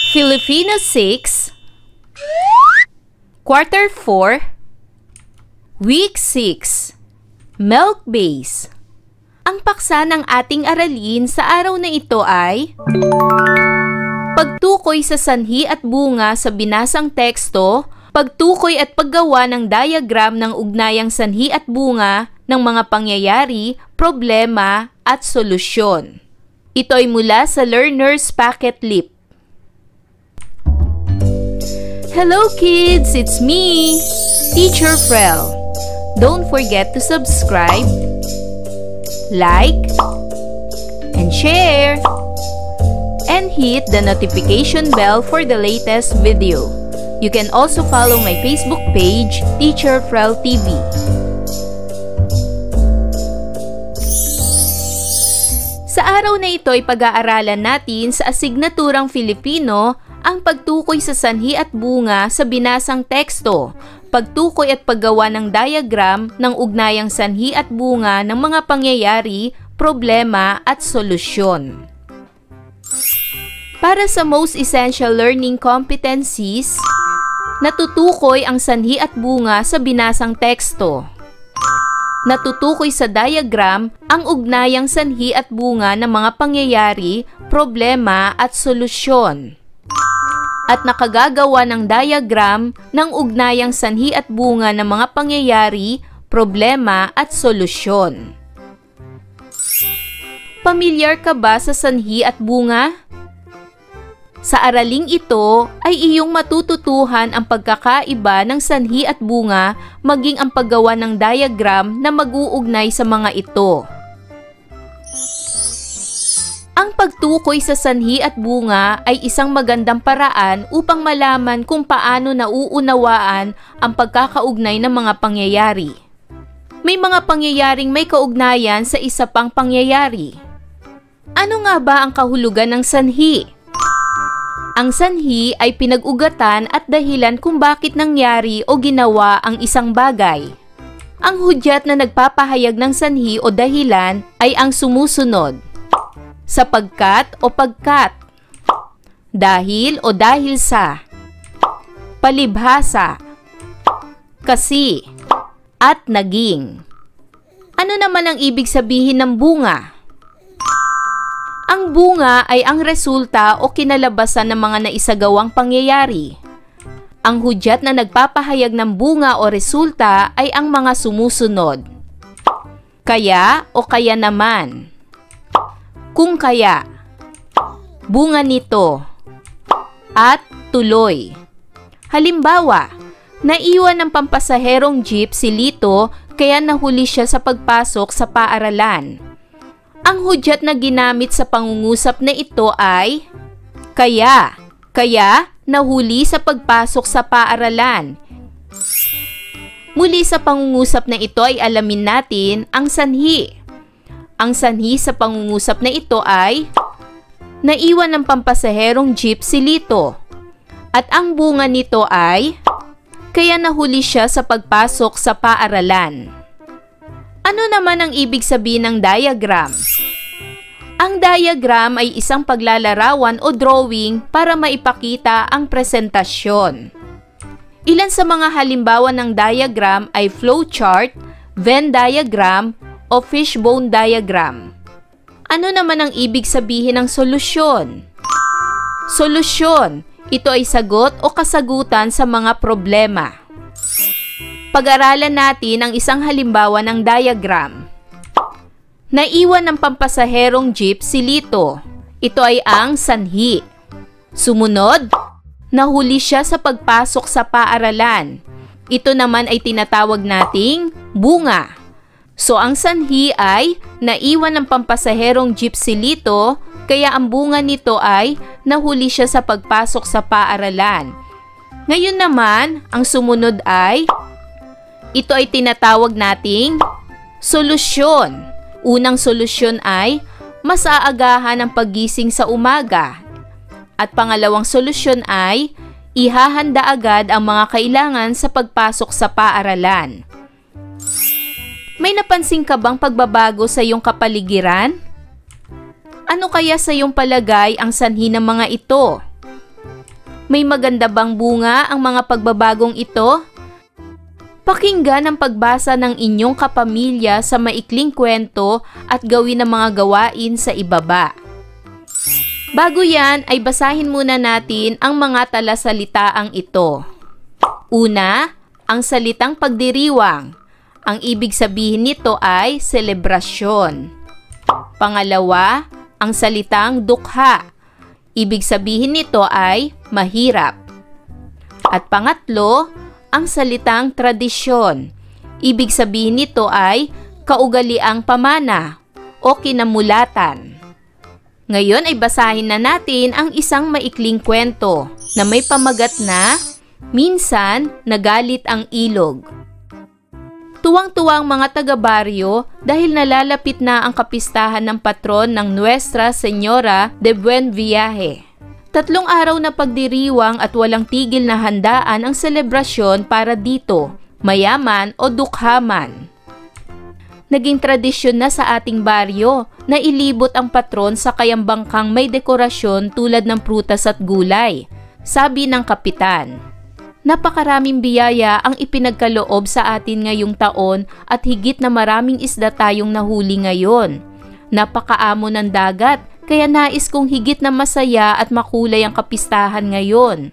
Filipino 6, Quarter 4, Week 6, Milk Base. Ang paksa ng ating aralin sa araw na ito ay pagtukoy sa sanhi at bunga sa binasang teksto, pagtukoy at paggawa ng diagram ng ugnayang sanhi at bunga ng mga pangyayari, problema at solusyon. Ito ay mula sa Learner's Packet Lip. Hello kids! It's me, Teacher Frel. Don't forget to subscribe, like, and share, and hit the notification bell for the latest video. You can also follow my Facebook page, Teacher Frel TV. Sa araw na ito ay pag-aaralan natin sa asignaturang Filipino ang pagtukoy sa sanhi at bunga sa binasang teksto, pagtukoy at paggawa ng diagram ng ugnayang sanhi at bunga ng mga pangyayari, problema at solusyon. Para sa most essential learning competencies, natutukoy ang sanhi at bunga sa binasang teksto. Natutukoy sa diagram ang ugnayang sanhi at bunga ng mga pangyayari, problema at solusyon. At nakagagawa ng diagram ng ugnayang sanhi at bunga ng mga pangyayari, problema at solusyon. Pamilyar ka ba sa sanhi at bunga? Sa araling ito ay iyong matututuhan ang pagkakaiba ng sanhi at bunga maging ang paggawa ng diagram na mag-uugnay sa mga ito. Ang pagtukoy sa sanhi at bunga ay isang magandang paraan upang malaman kung paano nauunawaan ang pagkakaugnay ng mga pangyayari. May mga pangyayaring may kaugnayan sa isa pang pangyayari. Ano nga ba ang kahulugan ng sanhi? Ang sanhi ay pinag-ugatan at dahilan kung bakit nangyari o ginawa ang isang bagay. Ang hudyat na nagpapahayag ng sanhi o dahilan ay ang sumusunod. Sapagkat o pagkat, dahil o dahil sa, palibhasa, kasi, at naging. Ano naman ang ibig sabihin ng bunga? Ang bunga ay ang resulta o kinalabasan ng mga naisagawang pangyayari. Ang hudyat na nagpapahayag ng bunga o resulta ay ang mga sumusunod. Kaya o kaya naman. Kung kaya, bunga nito, at tuloy. Halimbawa, naiwan ng pampasaherong jeep si Lito kaya nahuli siya sa pagpasok sa paaralan. Ang hudyat na ginamit sa pangungusap na ito ay kaya nahuli sa pagpasok sa paaralan. Muli sa pangungusap na ito ay alamin natin ang sanhi. Ang sanhi sa pangungusap na ito ay naiwan ng pampasaherong jeep si Lito. At ang bunga nito ay kaya nahuli siya sa pagpasok sa paaralan. Ano naman ang ibig sabihin ng diagram? Ang diagram ay isang paglalarawan o drawing para maipakita ang presentasyon. Ilan sa mga halimbawa ng diagram ay flowchart, Venn diagram, o fishbone diagram. Ano naman ang ibig sabihin ng solusyon? Solusyon, ito ay sagot o kasagutan sa mga problema. Pag-aralan natin ang isang halimbawa ng diagram. Naiwan ng pampasaherong jeep si Lito. Ito ay ang sanhi. Sumunod, nahuli siya sa pagpasok sa paaralan. Ito naman ay tinatawag nating bunga. So ang sanhi ay naiwan ng pampasaherong jeep si Lito, kaya ang bunga nito ay nahuli siya sa pagpasok sa paaralan. Ngayon naman, ang sumunod ay ito ay tinatawag nating solusyon. Unang solusyon ay mas aagahan ang paggising sa umaga. At pangalawang solusyon ay ihahanda agad ang mga kailangan sa pagpasok sa paaralan. May napansin ka bang pagbabago sa iyong kapaligiran? Ano kaya sa iyong palagay ang sanhi ng mga ito? May maganda bang bunga ang mga pagbabagong ito? Pakinggan ang pagbasa ng inyong kapamilya sa maikling kwento at gawin ang mga gawain sa ibaba. Bago yan ay basahin muna natin ang mga talasalitaang ito. Una, ang salitang pagdiriwang. Ang ibig sabihin nito ay selebrasyon. Pangalawa, ang salitang dukha. Ibig sabihin nito ay mahirap. At pangatlo, ang salitang tradisyon. Ibig sabihin nito ay kaugaliang pamana o kinamulatan. Ngayon ay basahin na natin ang isang maikling kwento na may pamagat na minsan nagalit ang ilog. Tuwang-tuwa ang mga taga-baryo dahil nalalapit na ang kapistahan ng patron ng Nuestra Señora de Buen Viaje. 3 araw na pagdiriwang at walang tigil na handaan ang selebrasyon para dito, mayaman o dukhaman. Naging tradisyon na sa ating baryo na ilibot ang patron sa kayambangkang may dekorasyon tulad ng prutas at gulay, sabi ng kapitan. Napakaraming biyaya ang ipinagkaloob sa atin ngayong taon at higit na maraming isda tayong nahuli ngayon. Napakaamo ng dagat, kaya nais kong higit na masaya at makulay ang kapistahan ngayon.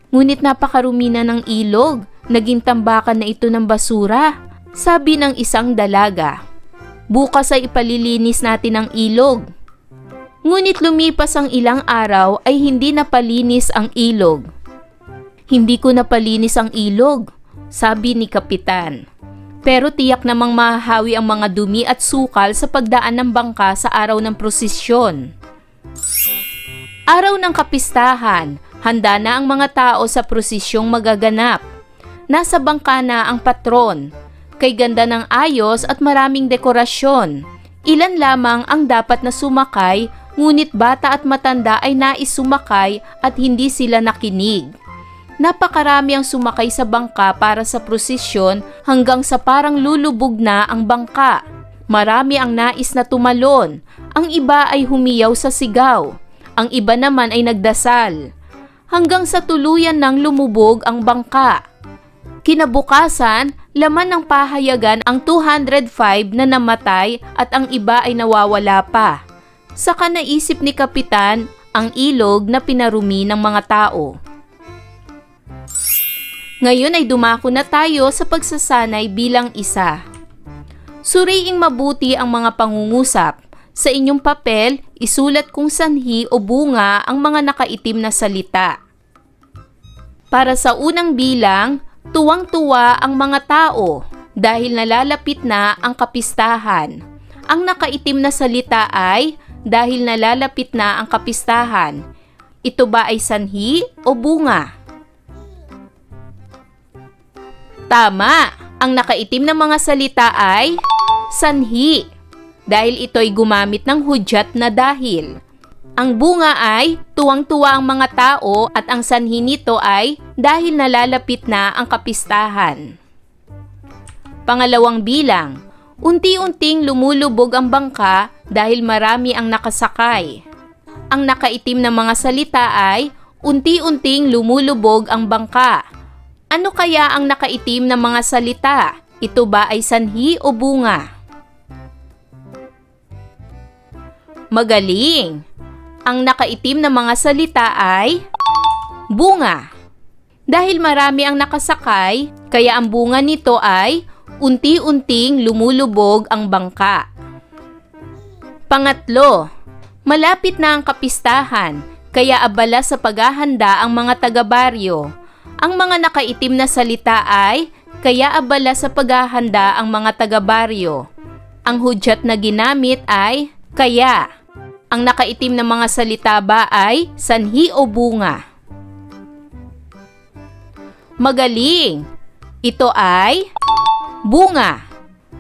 Ngunit napakarumi na ng ilog, naging tambakan na ito ng basura, sabi ng isang dalaga. Bukas ay ipalilinis natin ang ilog. Ngunit lumipas ang ilang araw ay hindi napalinis ang ilog. Hindi ko napalinis ang ilog, sabi ni kapitan. Pero tiyak namang mahahawi ang mga dumi at sukal sa pagdaan ng bangka sa araw ng prosesyon. Araw ng kapistahan, handa na ang mga tao sa prosesyong magaganap. Nasa bangka na ang patron. Kay ganda ng ayos at maraming dekorasyon. Ilan lamang ang dapat na sumakay, ngunit bata at matanda ay nais sumakay at hindi sila nakinig. Napakarami ang sumakay sa bangka para sa prosesyon hanggang sa parang lulubog na ang bangka. Marami ang nais na tumalon. Ang iba ay humiyaw sa sigaw. Ang iba naman ay nagdasal. Hanggang sa tuluyan nang lumubog ang bangka. Kinabukasan, laman ng pahayagan ang 205 na namatay at ang iba ay nawawala pa. Saka naisip ni kapitan ang ilog na pinarumi ng mga tao. Ngayon ay dumako na tayo sa pagsasanay bilang isa. Suriing mabuti ang mga pangungusap. Sa inyong papel, isulat kung sanhi o bunga ang mga nakaitim na salita. Para sa unang bilang, tuwang-tuwa ang mga tao dahil nalalapit na ang kapistahan. Ang nakaitim na salita ay dahil nalalapit na ang kapistahan. Ito ba ay sanhi o bunga? Tama! Ang nakaitim na mga salita ay sanhi, dahil ito'y gumamit ng hudyat na dahil. Ang bunga ay tuwang-tuwa ang mga tao at ang sanhi nito ay dahil nalalapit na ang kapistahan. Pangalawang bilang, unti-unting lumulubog ang bangka dahil marami ang nakasakay. Ang nakaitim na mga salita ay unti-unting lumulubog ang bangka. Ano kaya ang nakaitim na mga salita? Ito ba ay sanhi o bunga? Magaling! Ang nakaitim na mga salita ay bunga. Dahil marami ang nakasakay, kaya ang bunga nito ay unti-unting lumulubog ang bangka. Pangatlo, malapit na ang kapistahan, kaya abala sa paghahanda ang mga taga-baryo. Ang mga nakaitim na salita ay kaya abala sa paghahanda ang mga taga-baryo. Ang hudyat na ginamit ay kaya. Ang nakaitim na mga salita ba ay sanhi o bunga? Magaling! Ito ay bunga.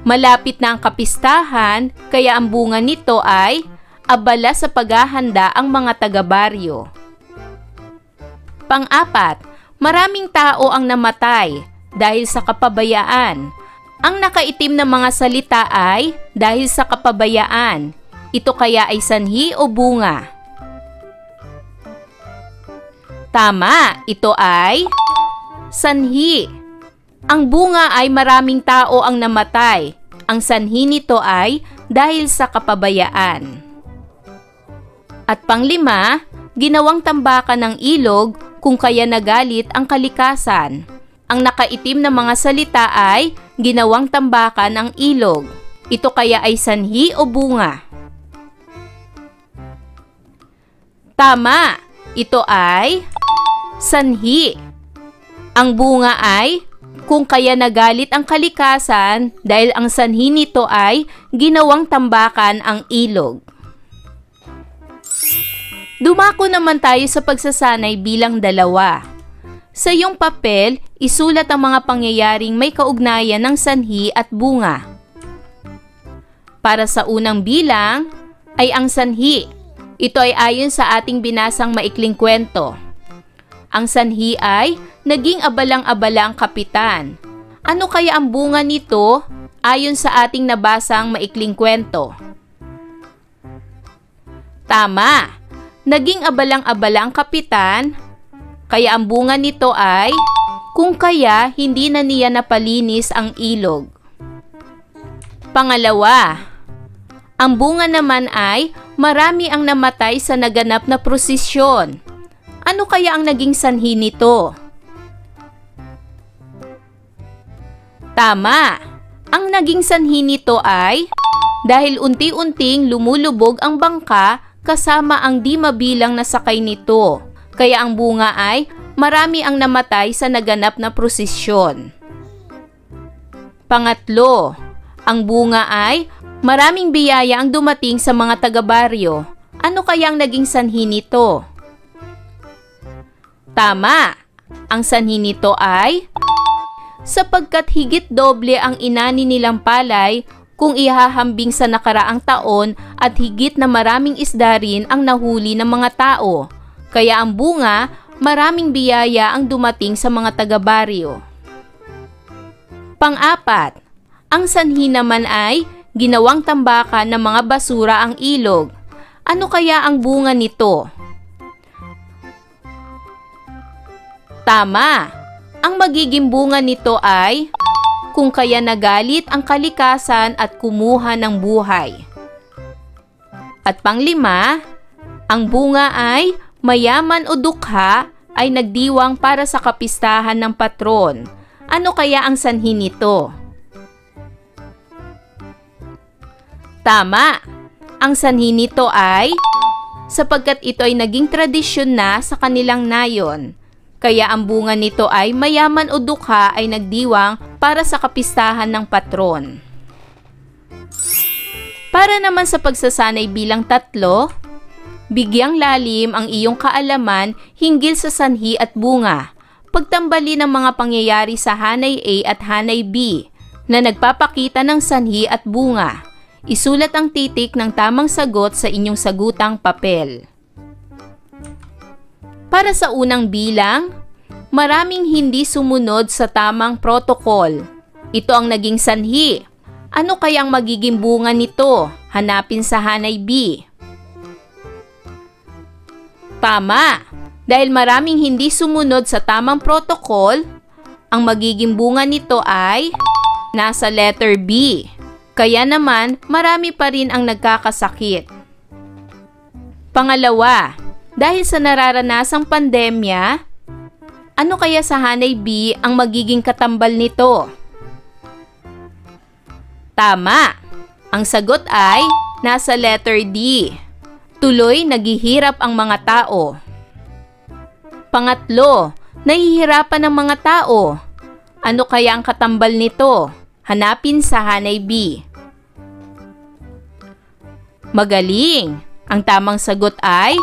Malapit na ang kapistahan, kaya ang bunga nito ay abala sa paghahanda ang mga taga-baryo. Pang-apat, maraming tao ang namatay dahil sa kapabayaan. Ang nakaitim na mga salita ay dahil sa kapabayaan. Ito kaya ay sanhi o bunga? Tama, ito ay sanhi. Ang bunga ay maraming tao ang namatay. Ang sanhi nito ay dahil sa kapabayaan. At panglima, ginawang tambakan ng ilog kung kaya nagalit ang kalikasan. Ang nakaitim na mga salita ay ginawang tambakan ng ilog. Ito kaya ay sanhi o bunga? Tama, ito ay sanhi. Ang bunga ay kung kaya nagalit ang kalikasan dahil ang sanhi nito ay ginawang tambakan ang ilog. Dumako naman tayo sa pagsasanay bilang 2. Sa iyong papel, isulat ang mga pangyayaring may kaugnayan ng sanhi at bunga. Para sa unang bilang ay ang sanhi. Ito ay ayon sa ating binasang maikling kwento. Ang sanhi ay naging abalang-abala ang kapitan. Ano kaya ang bunga nito ayon sa ating nabasang maikling kwento? Tama! Naging abalang-abala ang kapitan, kaya ang bunga nito ay kung kaya hindi na niya napalinis ang ilog. Pangalawa, ang bunga naman ay marami ang namatay sa naganap na prosesyon. Ano kaya ang naging sanhi nito? Tama! Ang naging sanhi nito ay dahil unti-unting lumulubog ang bangka kasama ang di mabilang na sakay nito. Kaya ang bunga ay marami ang namatay sa naganap na prosesyon. Pangatlo, ang bunga ay maraming biyaya ang dumating sa mga taga-baryo. Ano kaya ang naging sanhi nito? Tama! Ang sanhi nito ay sapagkat higit doble ang inani nilang palay kung ihahambing sa nakaraang taon at higit na maraming isda rin ang nahuli ng mga tao. Kaya ang bunga, maraming biyaya ang dumating sa mga taga-baryo. Pang-apat, ang sanhi naman ay ginawang tambakan ng mga basura ang ilog. Ano kaya ang bunga nito? Tama! Ang magiging bunga nito ay kung kaya nagalit ang kalikasan at kumuha ng buhay. At panglima, ang bunga ay mayaman o dukha ay nagdiwang para sa kapistahan ng patron. Ano kaya ang sanhi nito? Tama! Ang sanhi nito ay sapagkat ito ay naging tradisyon na sa kanilang nayon. Kaya ang bunga nito ay mayaman o dukha ay nagdiwang para sa kapistahan ng patron. Para naman sa pagsasanay bilang 3, bigyang lalim ang iyong kaalaman hinggil sa sanhi at bunga. Pagtambali ng mga pangyayari sa hanay A at hanay B na nagpapakita ng sanhi at bunga. Isulat ang titik ng tamang sagot sa inyong sagutang papel. Para sa unang bilang, maraming hindi sumunod sa tamang protokol. Ito ang naging sanhi. Ano kayang magiging bunga nito? Hanapin sa hanay B. Tama! Dahil maraming hindi sumunod sa tamang protokol, ang magiging bunga nito ay nasa letter B. Kaya naman, marami pa rin ang nagkakasakit. Pangalawa, dahil sa nararanasang pandemya, ano kaya sa hanay B ang magiging katambal nito? Tama! Ang sagot ay nasa letter D. Tuloy naghihirap ang mga tao. Pangatlo, nahihirapan ang mga tao. Ano kaya ang katambal nito? Hanapin sa hanay B. Magaling! Ang tamang sagot ay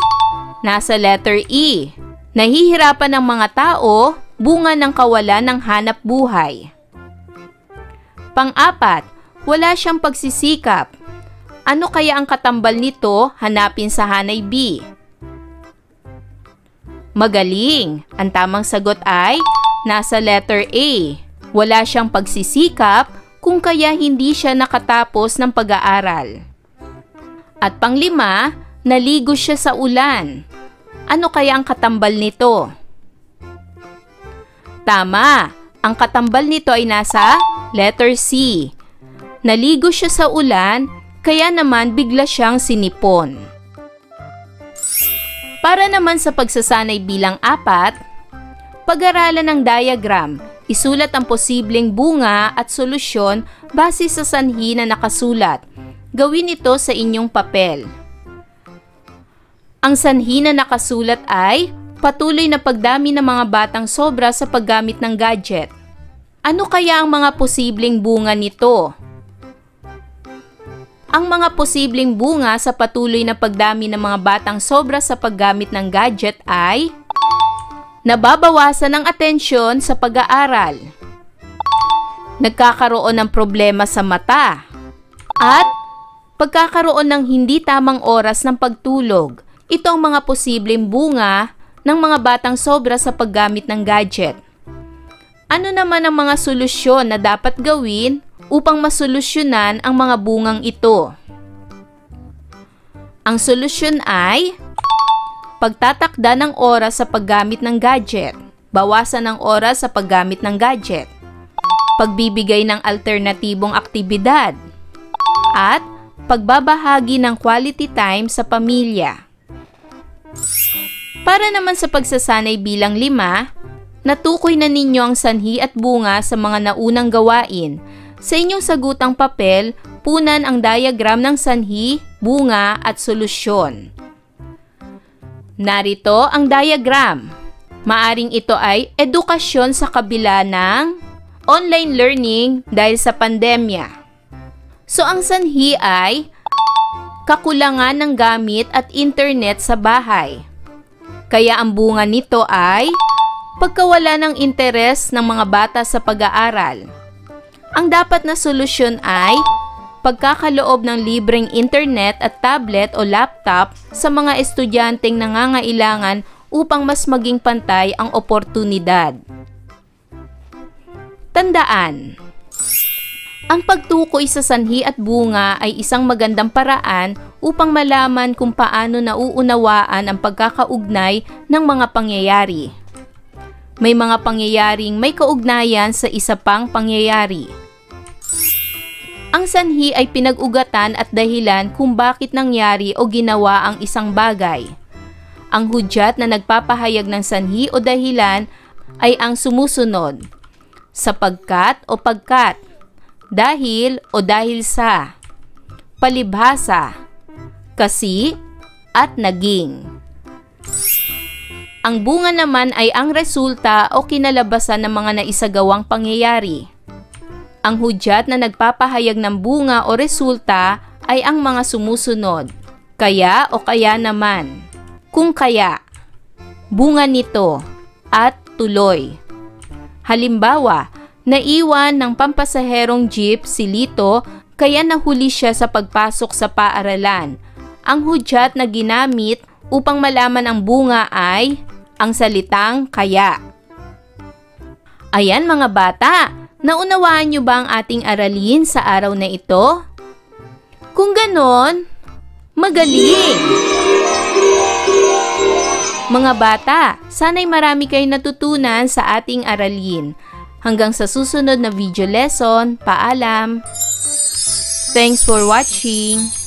nasa letter E. Nahihirapan ang mga tao, bunga ng kawalan ng hanap buhay. Pang-apat, wala siyang pagsisikap. Ano kaya ang katambal nito? Hanapin sa hanay B. Magaling! Ang tamang sagot ay nasa letter A. Wala siyang pagsisikap kung kaya hindi siya nakatapos ng pag-aaral. At panglima, naligo siya sa ulan. Ano kaya ang katambal nito? Tama! Ang katambal nito ay nasa letter C. Naligo siya sa ulan, kaya naman bigla siyang sinipon. Para naman sa pagsasanay bilang 4, pag-aralan ng diagram, isulat ang posibleng bunga at solusyon base sa sanhi na nakasulat. Gawin ito sa inyong papel. Ang sanhi na nakasulat ay patuloy na pagdami ng mga batang sobra sa paggamit ng gadget. Ano kaya ang mga posibleng bunga nito? Ang mga posibleng bunga sa patuloy na pagdami ng mga batang sobra sa paggamit ng gadget ay nababawasan ng atensyon sa pag-aaral, nagkakaroon ng problema sa mata, at pagkakaroon ng hindi tamang oras ng pagtulog. Ito ang mga posibleng bunga ng mga batang sobra sa paggamit ng gadget. Ano naman ang mga solusyon na dapat gawin upang masolusyonan ang mga bungang ito? Ang solusyon ay pagtatakda ng oras sa paggamit ng gadget, bawasan ng oras sa paggamit ng gadget, pagbibigay ng alternatibong aktibidad, at pagbabahagi ng quality time sa pamilya. Para naman sa pagsasanay bilang 5, natukoy na ninyo ang sanhi at bunga sa mga naunang gawain. Sa inyong sagutang papel, punan ang diagram ng sanhi, bunga at solusyon. Narito ang diagram. Maaring ito ay edukasyon sa kabila ng online learning dahil sa pandemya. So ang sanhi ay kakulangan ng gamit at internet sa bahay. Kaya ang bunga nito ay pagkawala ng interes ng mga bata sa pag-aaral. Ang dapat na solusyon ay pagkakaloob ng libreng internet at tablet o laptop sa mga estudyanteng nangangailangan upang mas maging pantay ang oportunidad. Tandaan, ang pagtukoy sa sanhi at bunga ay isang magandang paraan upang malaman kung paano nauunawaan ang pagkakaugnay ng mga pangyayari. May mga pangyayaring may kaugnayan sa isa pang pangyayari. Ang sanhi ay pinag-ugatan at dahilan kung bakit nangyari o ginawa ang isang bagay. Ang hudyat na nagpapahayag ng sanhi o dahilan ay ang sumusunod: sapagkat o pagkat, dahil o dahil sa, palibhasa, kasi, at naging. Ang bunga naman ay ang resulta o kinalabasan ng mga naisagawang pangyayari. Ang hudyat na nagpapahayag ng bunga o resulta ay ang mga sumusunod: kaya o kaya naman, kung kaya, bunga nito, at tuloy. Halimbawa, naiwan ng pampasaherong jeep si Lito kaya nahuli siya sa pagpasok sa paaralan. Ang hudyat na ginamit upang malaman ang bunga ay ang salitang kaya. Ayan mga bata, naunawaan niyo ba ang ating aralin sa araw na ito? Kung ganon, magaling! Mga bata, sana'y marami kayong natutunan sa ating aralin. Hanggang sa susunod na video lesson, paalam! Thanks for watching!